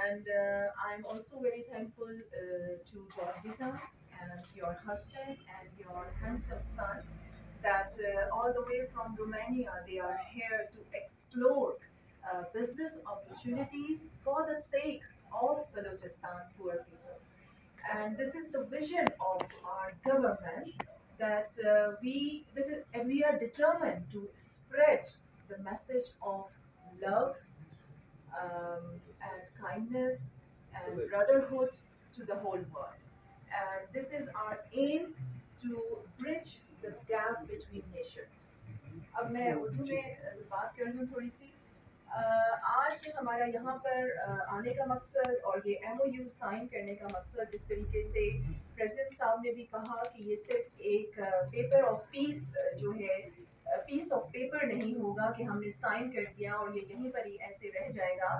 And I'm also very thankful to Jajita and your husband and your handsome son that all the way from Romania they are here to explore business opportunities for the sake of Balochstan poor people. And this is the vision of our government that we are determined to spread the message of love and kindness and brotherhood to the whole world. And this is our aim to bridge the gap between nations. अब मैं उर्दू में बात कर लूँ थोड़ी सी। आज हमारा यहाँ पर आने का मकसद और ये MOU साइन करने का मकसद, जिस तरीके से प्रेसिडेंट साहब ने भी कहा कि ये सिर्फ एक पेपर ऑफ पीस जो है, पीस ऑफ पेपर नहीं होगा कि हमने साइन कर दिया और ये यहीं पर ही ऐसे रह जाएगा,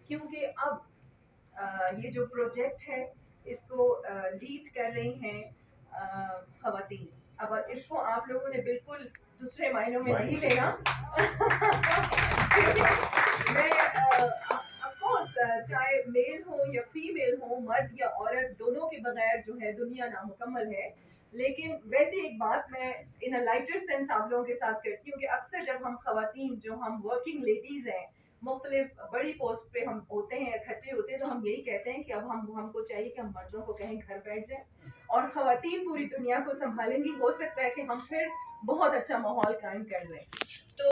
क्योंकि अब ये जो प्रोजेक्ट है इसको लीड कर रही हैं खवातीन। अब इसको आप लोगों ने बिल्कुल दूसरे मायनों में नहीं लेना। मैं ऑफकोर्स चाहे मेल हो या फीमेल हो, मर्द या औरत, दोनों के बगैर जो है दुनिया नामुकम्मल है। लेकिन वैसे एक बात मैं इन अ लाइटर सेंस आप लोगों के साथ करती हूँ कि अक्सर जब हम खवातीन जो हम वर्किंग लेडीज़ हैं, मुख्तलिफ बड़ी पोस्ट पे हम होते हैं, इकट्ठे होते हैं, तो हम यही कहते हैं कि अब हमको चाहिए कि हम मर्दों को कहीं घर बैठ जाएं और खवातीन पूरी दुनिया को संभालेंगी। हो सकता है कि हम फिर बहुत अच्छा माहौल कायम कर लें। तो